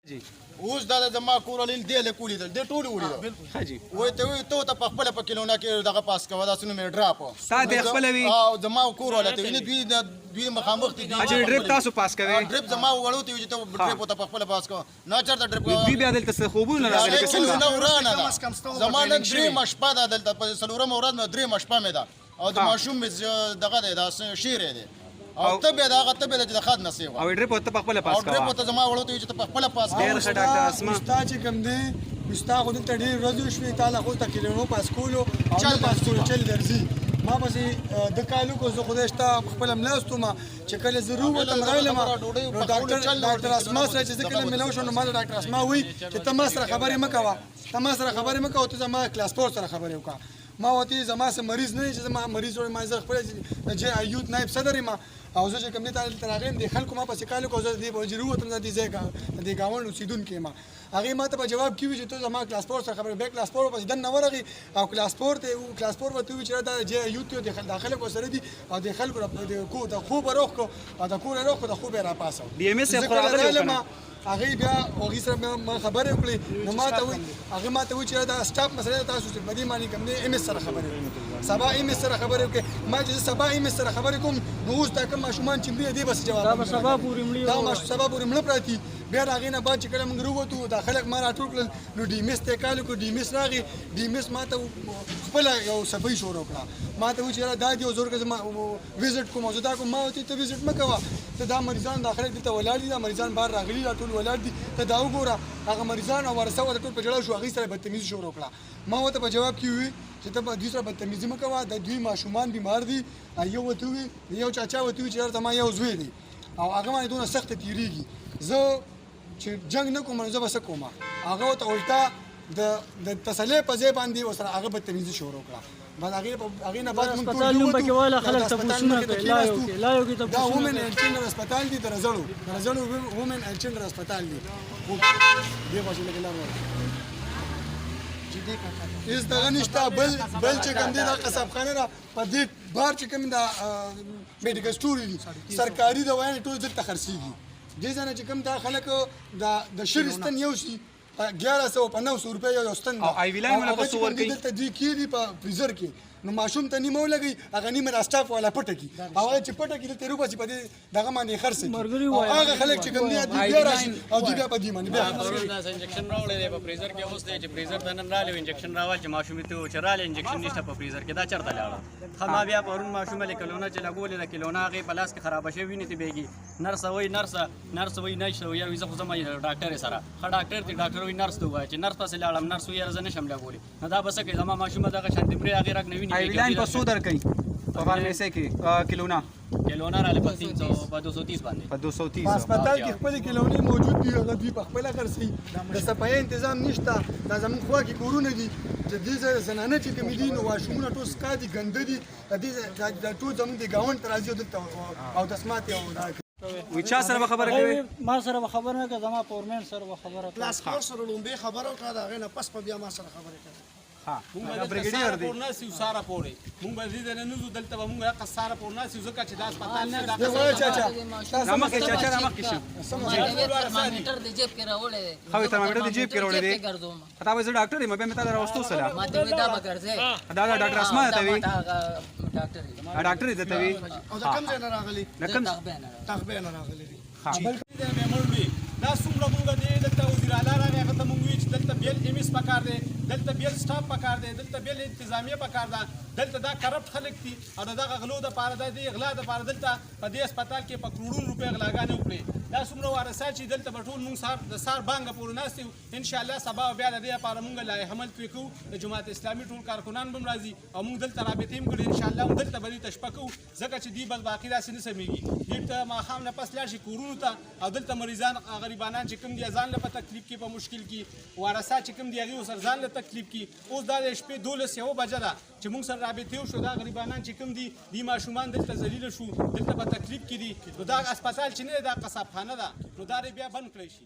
جی اوس دا زما کور لیل دی له کولی دل د ټول وړي ها جی وای ته په خپل په کلونه کې دغه پاس کوه دا سونه مې ډراپ تا د خپل وی او زما کور ولته ویني دوی مخامخ دي اجل ډریپ تاسو پاس کوي ډریپ زما وړو ته چې ته ډریپ ته په خپل پاس کوه نه چرته ډریپ دوی بیا دلته څه خوبونه راغلي که څنګه نو ورانه زما نن درې مشپه ده دلته په سلورم ورځ نه درې مشپه مې ده او د ماشوم دغه دی دا شیر دی او ته به دا غته به د خد نصیب او ډریپ ته په خپل پاس کوه او ډریپ ته زما وړو ته چې ته په خپل پاس ډیر ښه ډاکټر اسما مستا چې کوم دی مستا خو دلته ډېر ورځې شوې تعالی خو ته کلونو پاس کولو او نه پاس کولو چل درځي ما پسې د کالو کو زه خدای شته خپل ملاستو ما چې کله ضرورت ته راغلم نو ډاکټر اسما سره چې کله ملاو شو نو ما ډاکټر اسما وی چې ته ما سره خبرې مکوه ته ما سره خبرې مکوه ته زما کلاس 4 سره خبرې وکړه ما وتی زما سره مریض نه چې زما مریض وړ ما زه خپل جې ایوت نائب صدر ما او زه چې کوم دې ته راغلم د خلکو ما پسې کالو کو زه دې په ضرورت نه دي ځای د گاوند اوسیدونکو ما هغه ما ته په جواب کې چې ته زما کلاس 4 سره خبرې به کلاس 4 پسې دن نه ورغی او کلاس 4 ته کلاس 4 وته چې دا جې ایوت ته داخله کو سره دي او د خلکو کو د خوب روخ کو او د کور روخ د خوب را پاسو دی ام اس خو هغه بیا هغه سره ما خبرې وکړې نو ما ته وی هغه ما ته وی چې دا سټاپ مسله تاسو چې بدی معنی کوم دی ام اس سره خبرې وکړي سبا ام اس سره خبرې وکړي ما چې سبا ام اس سره خبرې کوم نو اوس دا کوم ماشومان چې دی بس جواب دا سبا پورې مړی دا ما سبا پورې مړ پراتی بیا راغی نه بعد چې کله موږ وروته دا خلک ما راټول کړل نو ډي مس ته کالو کو ډي مس راغی ډي مس ما ته خپل یو صفای شروع کړه ما ته وی چې دا دی زور کې ما وزټ کوم زه دا کوم ما ته وزټ مکوا ته دا مریضان داخله دي ته ولاړ دي دا مریضان بهر راغلي ټول ولاړ دي ته دا وګوره هغه مریضان او ورسره ټول په جړه شو هغه سره بدتمیزي شروع کړه ما وته په جواب کې وی چې ته په دې سره بدتمیزي مکوا د دوی ماشومان بیمار دي یو وته وی یو چاچا وته وی چې ما یو زوی دی او هغه باندې دونه سخت تیریږي زه چې جنگ نه کوم زه بس کوم هغه ته الټا د تسلی په ځای باندې وسره هغه بدتمیزي شروع کړه بعد هغه نه بعد موږ ټول یو کې ولا خلک ته پوښتنه کوي لا یو کې ته دا وومن اینڈ چلډرن هسپتال دی درزړو وومن اینڈ چلډرن هسپتال دی دی واشه لګلا اس دغه نشته بل چې کوم دی دا قصابخانه را په دې بار چې کوم دا میډیکل سټور دي سرکاري دوايان ټول ځکه خرڅيږي دې ځنه چې کوم دا خلک د شرستن یو شي 1100 په 900 روپیا یو ستن او ای ویلاین ولا په څو ورکي ته دې کې دی په فریزر کې نو ماشوم ته نیمه لګي هغه نیمه راستاف ولا پټه کی او چې پټه کی ته روپا چې په دې دغه باندې خرڅ او هغه خلک چې کوم دی بیا راشي او دې په دې باندې بیا دا انجکشن راوړل دی په فریزر کې اوس دی چې فریزر ته نن رااله انجکشن راوال چې ماشوم ته چراله انجکشن نشته په فریزر کې دا چرته لاړه خما بیا پرون ماشوم له کلونه چې لګولې د کلونه هغه په لاس کې خراب شوی نه تی بیږي نرس وای نه شو یا زه خو زما ډاکټر سره ښه ډاکټر دی ډاکټر وای نرس ته وای چې نرس پسې لاړم نرس وای رزنه شم لګولې نو دا بس کې زما ماشوم دغه شانتي پرې هغه راک نوی ای ویلاین په څو درکې په فارمیسي کې کلونه را له 300 په 230 باندې په 230 هسپتال کې خپل کلونی موجود دي هغه دوی په خپل خرڅي د صفای تنظیم نشته دا زموږ خوا کې کورونه دي چې دې زنانه چې کوم دي نو واشمونه ټول سکادي ګنده دي د ټول زموږ د گاوند ترازی او تسمات او دا وی چا سره خبره کوي ما سره خبره نه کوي زما فورمن سره خبره کوي کلاس 4 سره لومبه خبرو کا دا غنه پس په بیا ما سره خبره کوي ها مونږ بریګیډیر دی پورنا سی سارا پورې مونږ به دې نه نو دلته به مونږه قصاره پورنا سی زکه چې دا هسپتال نه دا وای چاچا نامک چاچا نامک کښه ترمامیټر د جیب کې راوړی دی خو ترمامیټر د جیب کې راوړی دی تا به زه ډاکټر یم به مې تا راوستو سره ما ته دا بګرځه دا ډاکټر اسما ته وی ډاکټر ډاکټر دې ته وی او دا کم ځای نه راغلی لکه تخبه نه راغلی دي دې مې مړوي دا څومره مونږ دې دلته وزیر اعلی راغی هغه ته مونږ وی چې دلته بیل ام اس پکار دی دلته بیل سټاف پکار دی دلته بیل انتظامیه پکار ده دلته دا کرپټ خلک دي او دغه غلو د پاره د اغلا د پاره دلته په دې هسپتال کې په کروڑونو روپۍ غلاګانې وکړي دا څومره وارثه چې دلته به ټول مونږ صاحب د سار بانګه پورې ناست یو انشاءالله سبا بیا د دې لپاره مونږ لایحه عمل پرې کوو د جماعت اسلامي ټول کارکنان به هم راځي او مونږ دلته رابطې هم کړي انشاءالله دلته به دې تشپه کوو ځکه چې دوی بس باقي داسې نه سمیږي دوی ته ماښام نه پس لاړ شي کورونو ته او دلته مریضان غریبانان چې کوم دي ځان له په تکلیف کې په مشکل کې وارثه چې کوم دي هغې ورسره ځان له تکلیف کې اوس دا د شپې 12 بجه ده چې مونږ سره رابطې وشو دا غریبانان چې کوم دي دوی ماشومان دلته ذلیله شو دلته په تکلیف کې دي نو دا هسپتال چې نه دی دا قصابخانه ده نو دا بیا بند کړی شي